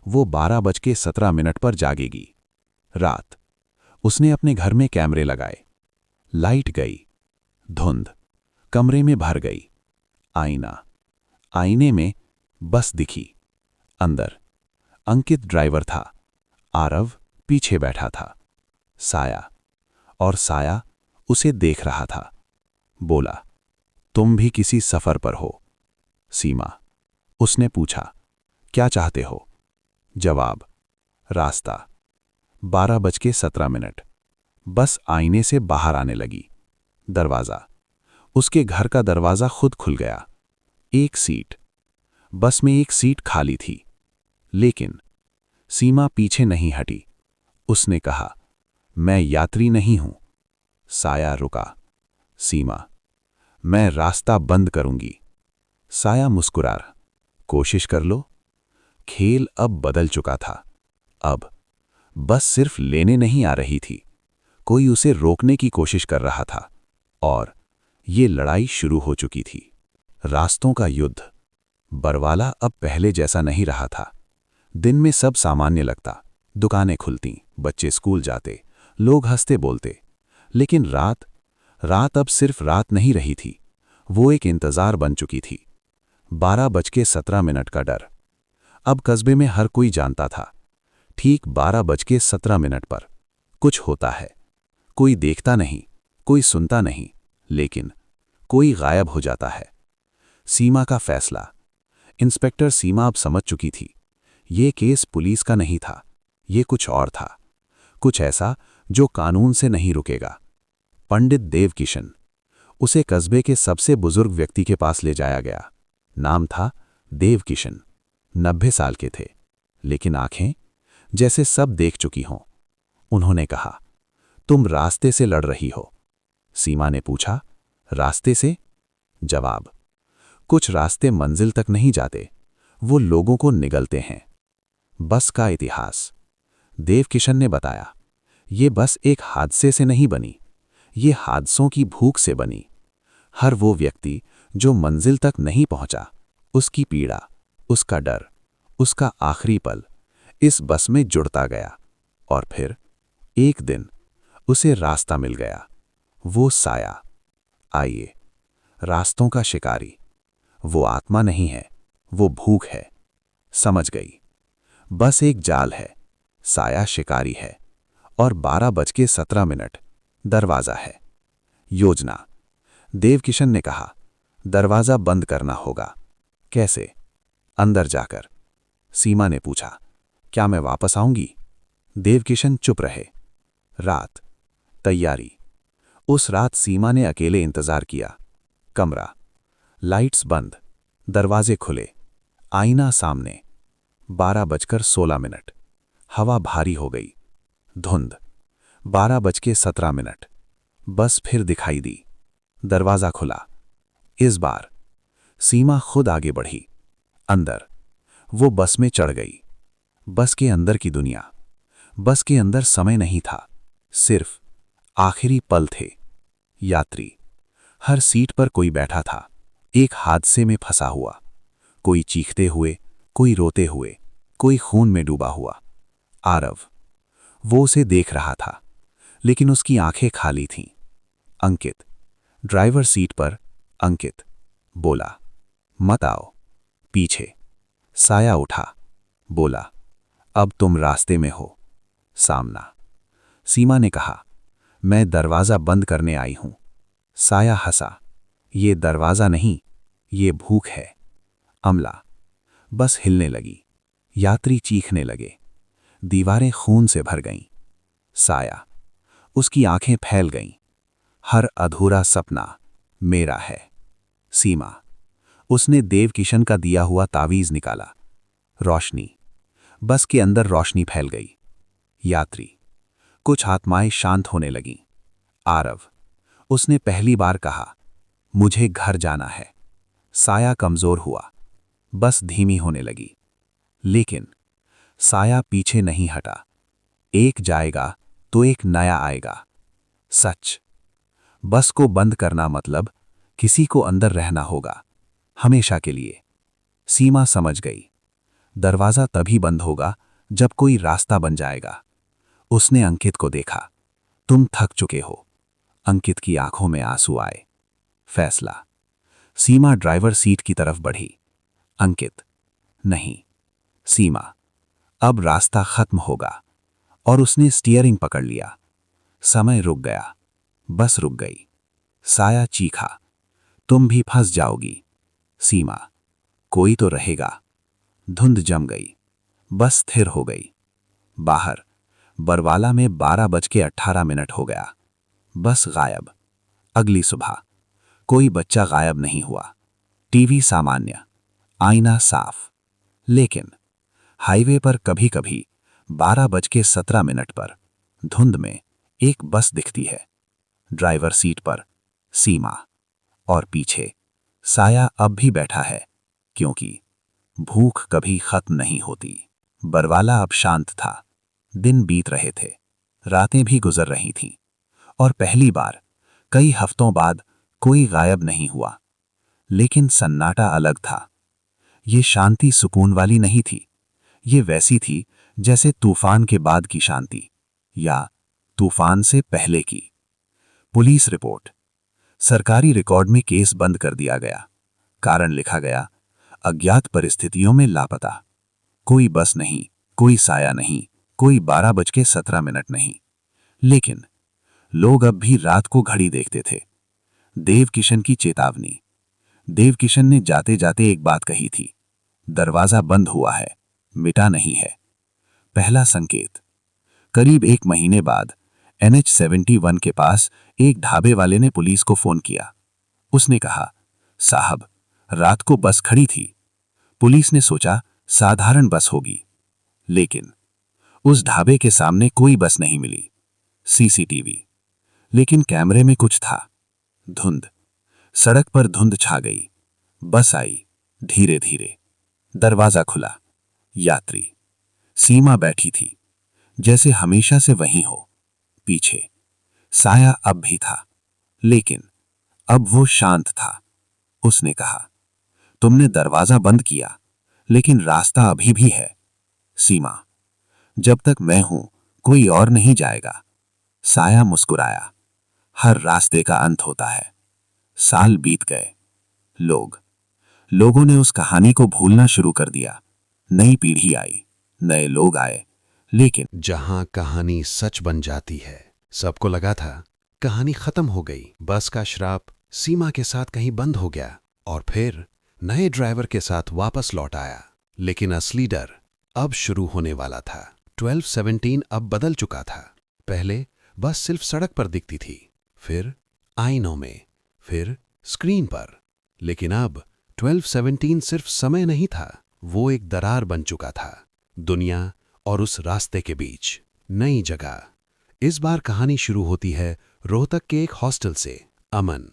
वो 12:17 पर जागेगी। रात। उसने अपने घर में कैमरे लगाए। लाइट गई, धुंध कमरे में भर गई। आईना। आईने में बस दिखी। अंदर अंकित ड्राइवर था, आरव पीछे बैठा था। साया, और साया उसे देख रहा था। बोला, तुम भी किसी सफर पर हो। सीमा। उसने पूछा, क्या चाहते हो? जवाब, रास्ता। 12:17। बस आईने से बाहर आने लगी। दरवाजा। उसके घर का दरवाजा खुद खुल गया। एक सीट। बस में एक सीट खाली थी। लेकिन सीमा पीछे नहीं हटी। उसने कहा, मैं यात्री नहीं हूं। साया रुका। सीमा, मैं रास्ता बंद करूंगी। साया मुस्कुरा, कोशिश कर लो। खेल अब बदल चुका था। अब बस सिर्फ लेने नहीं आ रही थी, कोई उसे रोकने की कोशिश कर रहा था, और ये लड़ाई शुरू हो चुकी थी। रास्तों का युद्ध। बरवाला अब पहले जैसा नहीं रहा था। दिन में सब सामान्य लगता, दुकानें खुलती, बच्चे स्कूल जाते, लोग हंसते बोलते। लेकिन रात अब सिर्फ रात नहीं रही थी, वो एक इंतजार बन चुकी थी। 12:17 का डर। अब कस्बे में हर कोई जानता था, ठीक 12:17 पर कुछ होता है। कोई देखता नहीं, कोई सुनता नहीं, लेकिन कोई गायब हो जाता है। सीमा का फैसला। इंस्पेक्टर सीमा अब समझ चुकी थी, ये केस पुलिस का नहीं था, ये कुछ और था, कुछ ऐसा जो कानून से नहीं रुकेगा। पंडित देवकिशन। उसे कस्बे के सबसे बुजुर्ग व्यक्ति के पास ले जाया गया। नाम था देवकिशन। 90 साल के थे, लेकिन आंखें जैसे सब देख चुकी हों। उन्होंने कहा, तुम रास्ते से लड़ रही हो। सीमा ने पूछा, रास्ते से? जवाब, कुछ रास्ते मंजिल तक नहीं जाते, वो लोगों को निगलते हैं। बस का इतिहास। देवकिशन ने बताया, ये बस एक हादसे से नहीं बनी, ये हादसों की भूख से बनी। हर वो व्यक्ति जो मंजिल तक नहीं पहुंचा, उसकी पीड़ा, उसका डर, उसका आखिरी पल इस बस में जुड़ता गया। और फिर एक दिन उसे रास्ता मिल गया, वो साया। आइए, रास्तों का शिकारी। वो आत्मा नहीं है, वो भूख है। समझ गई। बस एक जाल है, साया शिकारी है, और 12:17 दरवाजा है। योजना। देवकिशन ने कहा, दरवाजा बंद करना होगा। कैसे? अंदर जाकर। सीमा ने पूछा, क्या मैं वापस आऊंगी? देवकिशन चुप रहे। रात। तैयारी। उस रात सीमा ने अकेले इंतजार किया। कमरा। लाइट्स बंद, दरवाजे खुले, आईना सामने। 12:16। हवा भारी हो गई। धुंध। 12:17। बस फिर दिखाई दी। दरवाजा खुला। इस बार सीमा खुद आगे बढ़ी। अंदर। वो बस में चढ़ गई। बस के अंदर की दुनिया। बस के अंदर समय नहीं था, सिर्फ आखिरी पल थे। यात्री। हर सीट पर कोई बैठा था, एक हादसे में फंसा हुआ। कोई चीखते हुए, कोई रोते हुए, कोई खून में डूबा हुआ। आरव। वो उसे देख रहा था, लेकिन उसकी आंखें खाली थीं। अंकित। ड्राइवर सीट पर अंकित। बोला, मत आओ। पीछे। साया उठा। बोला, अब तुम रास्ते में हो। सामना। सीमा ने कहा, मैं दरवाजा बंद करने आई हूं। साया हंसा, ये दरवाजा नहीं, ये भूख है। अमला। बस हिलने लगी। यात्री चीखने लगे। दीवारें खून से भर गईं। साया। उसकी आंखें फैल गईं। हर अधूरा सपना मेरा है। सीमा। उसने देवकिशन का दिया हुआ तावीज निकाला। रोशनी। बस के अंदर रोशनी फैल गई। यात्री। कुछ आत्माएं शांत होने लगीं। आरव, उसने पहली बार कहा, मुझे घर जाना है। साया कमजोर हुआ, बस धीमी होने लगी। लेकिन साया पीछे नहीं हटा। एक जाएगा तो एक नया आएगा। सच। बस को बंद करना मतलब किसी को अंदर रहना होगा, हमेशा के लिए। सीमा समझ गई, दरवाजा तभी बंद होगा जब कोई रास्ता बन जाएगा। उसने अंकित को देखा। तुम थक चुके हो। अंकित की आंखों में आंसू आए। फैसला। सीमा ड्राइवर सीट की तरफ बढ़ी। अंकित, नहीं। सीमा, अब रास्ता खत्म होगा। और उसने स्टीयरिंग पकड़ लिया। समय रुक गया, बस रुक गई। साया चीखा, तुम भी फंस जाओगी। सीमा, कोई तो रहेगा। धुंध जम गई, बस स्थिर हो गई। बाहर बरवाला में 12:18 हो गया। बस गायब। अगली सुबह कोई बच्चा गायब नहीं हुआ। टीवी सामान्य, आईना साफ। लेकिन हाईवे पर कभी कभी 12:17 पर धुंध में एक बस दिखती है। ड्राइवर सीट पर सीमा, और पीछे साया अब भी बैठा है, क्योंकि भूख कभी खत्म नहीं होती। बरवाला अब शांत था। दिन बीत रहे थे, रातें भी गुजर रही थीं, और पहली बार कई हफ्तों बाद कोई गायब नहीं हुआ। लेकिन सन्नाटा अलग था। ये शांति सुकून वाली नहीं थी। ये वैसी थी जैसे तूफान के बाद की शांति, या तूफान से पहले की। Police report. सरकारी रिकॉर्ड में केस बंद कर दिया गया। कारण लिखा गया, अज्ञात परिस्थितियों में लापता। कोई बस नहीं, कोई साया नहीं, कोई 12:17 नहीं। लेकिन लोग अब भी रात को घड़ी देखते थे। देवकिशन की चेतावनी। देवकिशन ने जाते जाते एक बात कही थी, दरवाजा बंद हुआ है, मिटा नहीं है। पहला संकेत। करीब 1 महीने बाद NH-71 के पास एक ढाबे वाले ने पुलिस को फोन किया। उसने कहा, साहब, रात को बस खड़ी थी। पुलिस ने सोचा साधारण बस होगी, लेकिन उस ढाबे के सामने कोई बस नहीं मिली। सीसीटीवी। लेकिन कैमरे में कुछ था। धुंध। सड़क पर धुंध छा गई। बस आई, धीरे धीरे। दरवाजा खुला। यात्री। सीमा बैठी थी, जैसे हमेशा से वहीं हो। पीछे साया अब भी था, लेकिन अब वो शांत था। उसने कहा, तुमने दरवाजा बंद किया, लेकिन रास्ता अभी भी है। सीमा, जब तक मैं हूं कोई और नहीं जाएगा। साया मुस्कुराया। हर रास्ते का अंत होता है। साल बीत गए। लोगों ने उस कहानी को भूलना शुरू कर दिया। नई पीढ़ी आई, नए लोग आए, लेकिन जहां कहानी सच बन जाती है, सबको लगा था कहानी खत्म हो गई। बस का श्राप सीमा के साथ कहीं बंद हो गया और फिर नए ड्राइवर के साथ वापस लौट आया। लेकिन असली डर अब शुरू होने वाला था। 1217 अब बदल चुका था। पहले बस सिर्फ सड़क पर दिखती थी, फिर आईनों में, फिर स्क्रीन पर। लेकिन अब 1217 सिर्फ समय नहीं था, वो एक दरार बन चुका था। दुनिया और उस रास्ते के बीच नई जगह। इस बार कहानी शुरू होती है रोहतक के एक हॉस्टल से। अमन,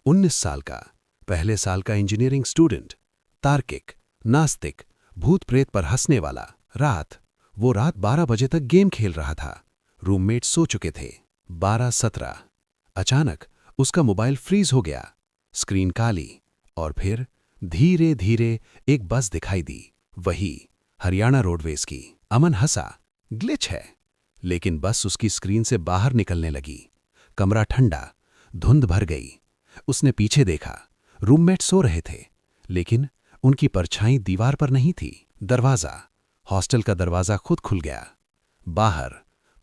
19 साल का, पहले साल का इंजीनियरिंग स्टूडेंट, तार्किक, नास्तिक, भूत प्रेत पर हंसने वाला। वो रात 12 बजे तक गेम खेल रहा था। रूममेट सो चुके थे। 12:17 अचानक उसका मोबाइल फ्रीज हो गया। स्क्रीन काली, और फिर धीरे धीरे एक बस दिखाई दी, वही हरियाणा रोडवेज की। अमन हंसा, ग्लिच है। लेकिन बस उसकी स्क्रीन से बाहर निकलने लगी। कमरा ठंडा, धुंध भर गई। उसने पीछे देखा, रूममेट सो रहे थे, लेकिन उनकी परछाई दीवार पर नहीं थी। हॉस्टल का दरवाजा खुद खुल गया। बाहर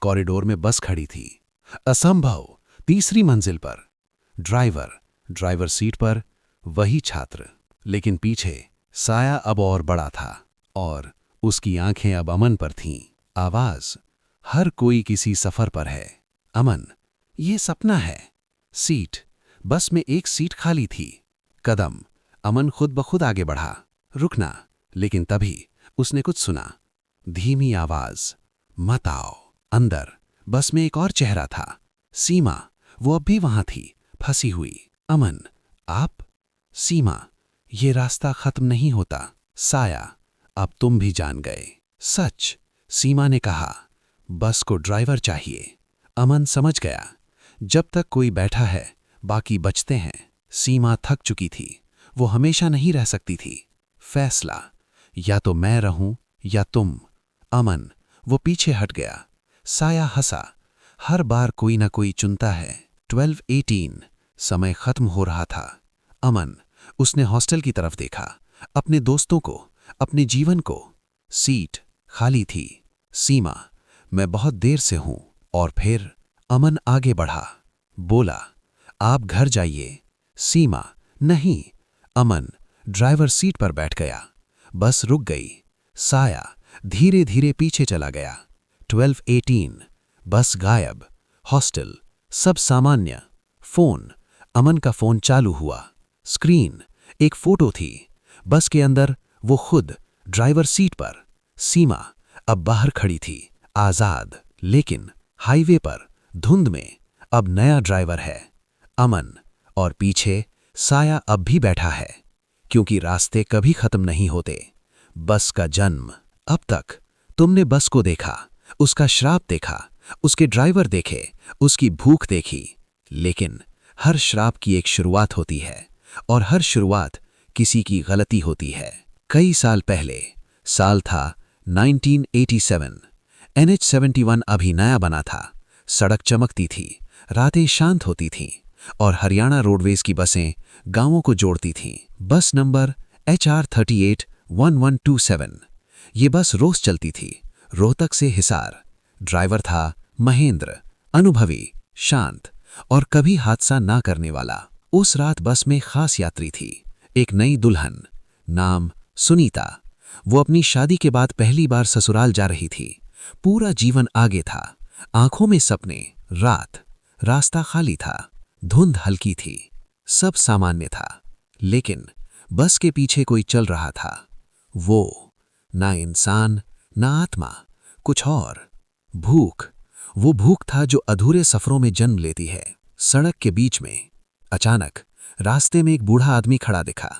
कॉरिडोर में बस खड़ी थी। असंभव, 3री मंजिल पर। ड्राइवर सीट पर वही छात्र, लेकिन पीछे साया अब और बड़ा था, और उसकी आंखें अब अमन पर थीं। आवाज, हर कोई किसी सफर पर है। अमन, ये सपना है। सीट, बस में एक सीट खाली थी। कदम, अमन खुद ब खुद आगे बढ़ा। रुकना, लेकिन तभी उसने कुछ सुना। धीमी आवाज, मत आओ, अंदर बस में एक और चेहरा था, सीमा। वो अब भी वहां थी, फंसी हुई। अमन, आप? सीमा, ये रास्ता खत्म नहीं होता। साया, अब तुम भी जान गए सच। सीमा ने कहा, बस को ड्राइवर चाहिए। अमन समझ गया, जब तक कोई बैठा है बाकी बचते हैं। सीमा थक चुकी थी, वो हमेशा नहीं रह सकती थी। फैसला, या तो मैं रहूं या तुम। अमन, वो पीछे हट गया। साया हंसा, हर बार कोई ना कोई चुनता है। 12:18, समय खत्म हो रहा था। अमन, उसने हॉस्टल की तरफ देखा, अपने दोस्तों को, अपने जीवन को। सीट खाली थी। सीमा, मैं बहुत देर से हूं। और फिर अमन आगे बढ़ा, बोला, आप घर जाइए। सीमा, नहीं। अमन ड्राइवर सीट पर बैठ गया। बस रुक गई। साया धीरे धीरे पीछे चला गया। 12:18, बस गायब। हॉस्टल सब सामान्य। फोन, अमन का फोन चालू हुआ। स्क्रीन, एक फोटो थी। बस के अंदर वो खुद, ड्राइवर सीट पर। सीमा अब बाहर खड़ी थी, आजाद। लेकिन हाईवे पर, धुंध में, अब नया ड्राइवर है, अमन। और पीछे साया अब भी बैठा है, क्योंकि रास्ते कभी खत्म नहीं होते। बस का जन्म। अब तक तुमने बस को देखा, उसका श्राप देखा, उसके ड्राइवर देखे, उसकी भूख देखी। लेकिन हर श्राप की एक शुरुआत होती है, और हर शुरुआत किसी की गलती होती है। कई साल पहले, साल था 1987। NH71 अभी नया बना था। सड़क चमकती थी, रातें शांत होती थीं, और हरियाणा रोडवेज की बसें गांवों को जोड़ती थीं। बस नंबर HR 381127। ये बस रोज चलती थी, रोहतक से हिसार। ड्राइवर था महेंद्र, अनुभवी, शांत, और कभी हादसा ना करने वाला। उस रात बस में खास यात्री थी, एक नई दुल्हन, नाम सुनीता। वो अपनी शादी के बाद पहली बार ससुराल जा रही थी। पूरा जीवन आगे था, आंखों में सपने। रात, रास्ता खाली था, धुंध हल्की थी, सब सामान्य था। लेकिन बस के पीछे कोई चल रहा था। वो ना इंसान, ना आत्मा, कुछ और। भूख। वो भूख था जो अधूरे सफरों में जन्म लेती है। सड़क के बीच में अचानक रास्ते में एक बूढ़ा आदमी खड़ा दिखा।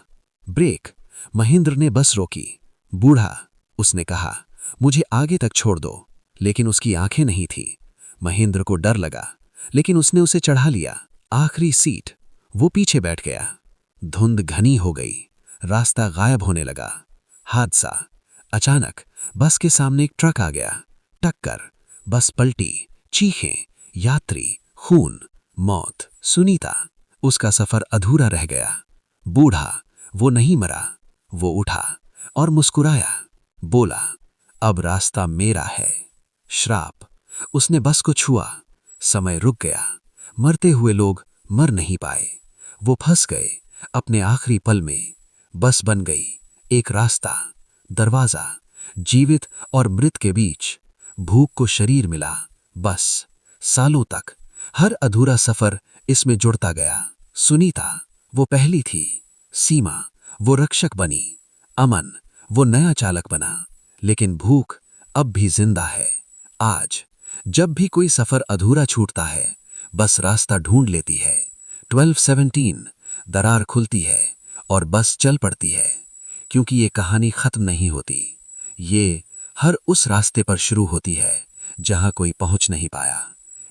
ब्रेक। महेंद्र ने बस रोकी। बूढ़ा, उसने कहा, मुझे आगे तक छोड़ दो। लेकिन उसकी आंखें नहीं थी। महेंद्र को डर लगा, लेकिन उसने उसे चढ़ा लिया। आखिरी सीट। वो पीछे बैठ गया। धुंध घनी हो गई, रास्ता गायब होने लगा। हादसा। अचानक बस के सामने एक ट्रक आ गया। टक्कर। बस पलटी, चीखें, यात्री, खून, मौत। सुनीता, उसका सफर अधूरा रह गया। बूढ़ा, वो नहीं मरा। वो उठा और मुस्कुराया, बोला, अब रास्ता मेरा है। श्राप। उसने बस को छुआ। समय रुक गया। मरते हुए लोग मर नहीं पाए, वो फंस गए अपने आखिरी पल में। बस बन गई एक रास्ता, दरवाजा, जीवित और मृत के बीच। भूख को शरीर मिला। बस सालों तक हर अधूरा सफर इसमें जुड़ता गया। सुनीता, वो पहली थी। सीमा, वो रक्षक बनी। अमन, वो नया चालक बना। लेकिन भूख अब भी जिंदा है। आज जब भी कोई सफर अधूरा छूटता है, बस रास्ता ढूंढ लेती है। 12:17, दरार खुलती है और बस चल पड़ती है, क्योंकि ये कहानी खत्म नहीं होती। ये हर उस रास्ते पर शुरू होती है जहां कोई पहुंच नहीं पाया।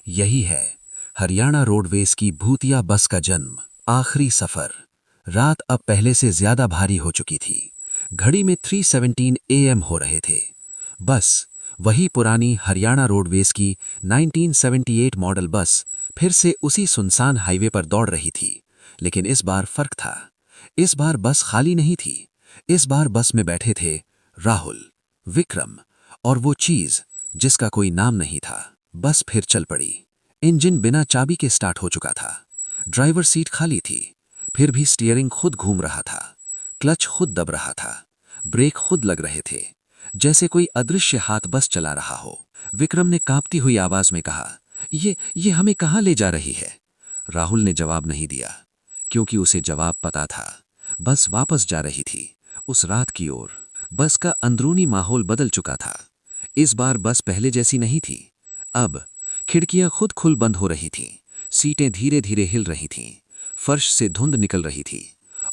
यही है हरियाणा रोडवेज की भूतिया बस का जन्म। आखिरी सफर। रात अब पहले से ज्यादा भारी हो चुकी थी। घड़ी में 3:17 AM हो रहे थे। बस वही पुरानी हरियाणा रोडवेज की 1978 मॉडल बस फिर से उसी सुनसान हाईवे पर दौड़ रही थी। लेकिन इस बार फर्क था। इस बार बस खाली नहीं थी। इस बार बस में बैठे थे राहुल, विक्रम और वो चीज जिसका कोई नाम नहीं था। बस फिर चल पड़ी। इंजन बिना चाबी के स्टार्ट हो चुका था। ड्राइवर सीट खाली थी, फिर भी स्टीयरिंग खुद घूम रहा था। क्लच खुद दब रहा था। ब्रेक खुद लग रहे थे, जैसे कोई अदृश्य हाथ बस चला रहा हो। विक्रम ने कांपती हुई आवाज में कहा, ये हमें कहाँ ले जा रही है? राहुल ने जवाब नहीं दिया, क्योंकि उसे जवाब पता था। बस वापस जा रही थी, उस रात की ओर। बस का अंदरूनी माहौल बदल चुका था। इस बार बस पहले जैसी नहीं थी। अब खिड़कियां खुद खुल बंद हो रही थीं, सीटें धीरे धीरे हिल रही थीं, फर्श से धुंध निकल रही थी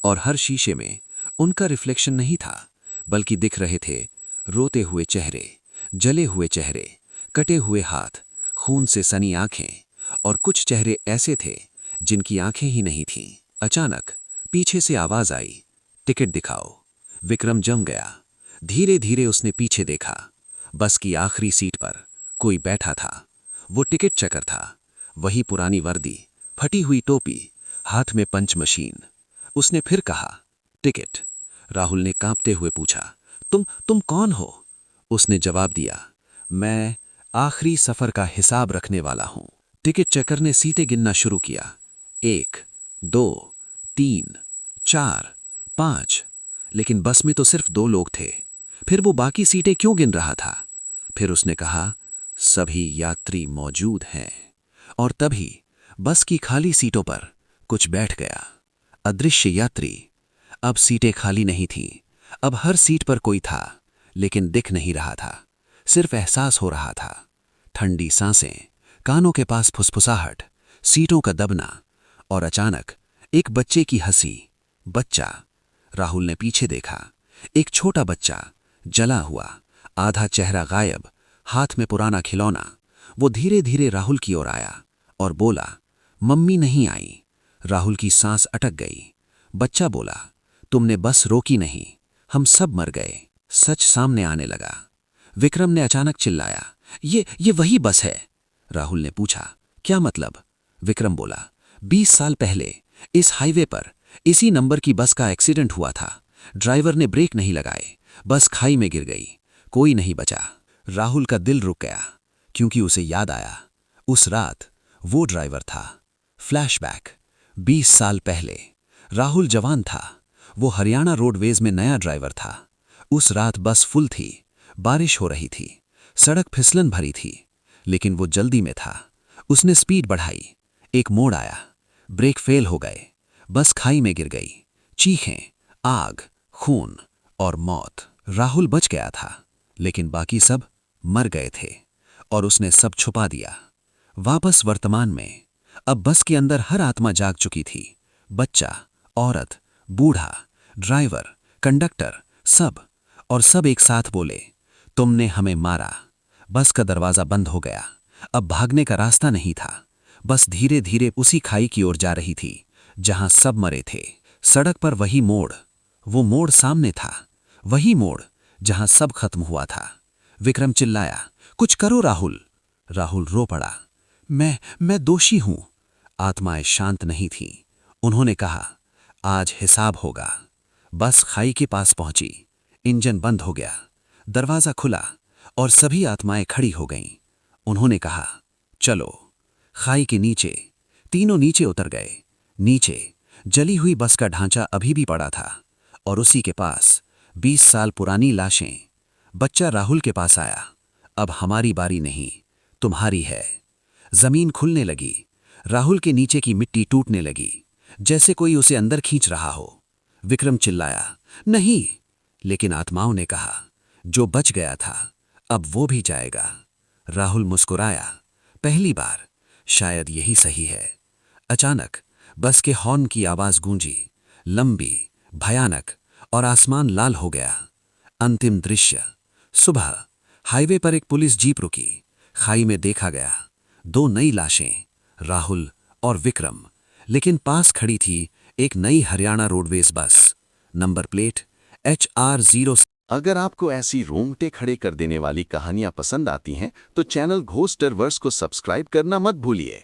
और हर शीशे में उनका रिफ्लेक्शन नहीं था, बल्कि दिख रहे थे रोते हुए चेहरे, जले हुए चेहरे, कटे हुए हाथ, खून से सनी आंखें, और कुछ चेहरे ऐसे थे जिनकी आंखें ही नहीं थीं। अचानक पीछे से आवाज आई, टिकट दिखाओ। विक्रम जम गया। धीरे धीरे उसने पीछे देखा। बस की आखिरी सीट पर कोई बैठा था। वो टिकट चेकर था। वही पुरानी वर्दी, फटी हुई टोपी, हाथ में पंच मशीन। उसने फिर कहा, टिकट। राहुल ने कांपते हुए पूछा, तुम कौन हो? उसने जवाब दिया, मैं आखिरी सफर का हिसाब रखने वाला हूं। टिकट चेकर ने सीटें गिनना शुरू किया। 1, 2, 3, 4, 5। लेकिन बस में तो सिर्फ 2 लोग थे। फिर वो बाकी सीटें क्यों गिन रहा था? फिर उसने कहा, सभी यात्री मौजूद हैं। और तभी बस की खाली सीटों पर कुछ बैठ गया। अदृश्य यात्री। अब सीटें खाली नहीं थीं। अब हर सीट पर कोई था, लेकिन दिख नहीं रहा था। सिर्फ एहसास हो रहा था। ठंडी सांसें, कानों के पास फुसफुसाहट, सीटों का दबना, और अचानक एक बच्चे की हंसी। बच्चा। राहुल ने पीछे देखा। एक छोटा बच्चा, जला हुआ, आधा चेहरा गायब, हाथ में पुराना खिलौना। वो धीरे धीरे राहुल की ओर आया और बोला, मम्मी नहीं आई। राहुल की सांस अटक गई। बच्चा बोला, तुमने बस रोकी नहीं, हम सब मर गए। सच सामने आने लगा। विक्रम ने अचानक चिल्लाया, ये वही बस है? राहुल ने पूछा, क्या मतलब? विक्रम बोला, 20 साल पहले इस हाईवे पर इसी नंबर की बस का एक्सीडेंट हुआ था। ड्राइवर ने ब्रेक नहीं लगाए, बस खाई में गिर गई, कोई नहीं बचा। राहुल का दिल रुक गया, क्योंकि उसे याद आया, उस रात वो ड्राइवर था। फ्लैशबैक। 20 साल पहले राहुल जवान था। वो हरियाणा रोडवेज में नया ड्राइवर था। उस रात बस फुल थी, बारिश हो रही थी, सड़क फिसलन भरी थी, लेकिन वो जल्दी में था। उसने स्पीड बढ़ाई। एक मोड़ आया, ब्रेक फेल हो गए, बस खाई में गिर गई। चीखें, आग, खून और मौत। राहुल बच गया था, लेकिन बाकी सब मर गए थे, और उसने सब छुपा दिया। वापस वर्तमान में। अब बस के अंदर हर आत्मा जाग चुकी थी। बच्चा, औरत, बूढ़ा, ड्राइवर, कंडक्टर, सब। और सब एक साथ बोले, तुमने हमें मारा। बस का दरवाजा बंद हो गया। अब भागने का रास्ता नहीं था। बस धीरे धीरे उसी खाई की ओर जा रही थी जहां सब मरे थे। सड़क पर वही मोड़, वो मोड़ सामने था, वही मोड़ जहां सब खत्म हुआ था। विक्रम चिल्लाया, कुछ करो राहुल। राहुल रो पड़ा, मैं दोषी हूं। आत्माएं शांत नहीं थीं। उन्होंने कहा, आज हिसाब होगा। बस खाई के पास पहुंची, इंजन बंद हो गया, दरवाजा खुला और सभी आत्माएं खड़ी हो गईं। उन्होंने कहा, चलो। खाई के नीचे। तीनों नीचे उतर गए। नीचे जली हुई बस का ढांचा अभी भी पड़ा था, और उसी के पास 20 साल पुरानी लाशें। बच्चा राहुल के पास आया, अब हमारी बारी नहीं, तुम्हारी है। जमीन खुलने लगी। राहुल के नीचे की मिट्टी टूटने लगी, जैसे कोई उसे अंदर खींच रहा हो। विक्रम चिल्लाया, नहीं। लेकिन आत्माओं ने कहा, जो बच गया था अब वो भी जाएगा। राहुल मुस्कुराया, पहली बार। शायद यही सही है। अचानक बस के हॉर्न की आवाज गूंजी, लंबी, भयानक, और आसमान लाल हो गया। अंतिम दृश्य। सुबह हाईवे पर एक पुलिस जीप रुकी। खाई में देखा गया 2 नई लाशें, राहुल और विक्रम। लेकिन पास खड़ी थी एक नई Haryana roadways bus, number plate HR0। अगर आपको ऐसी रोंगटे खड़े कर देने वाली कहानियां पसंद आती हैं तो चैनल घोस्ट डरवर्स को सब्सक्राइब करना मत भूलिए।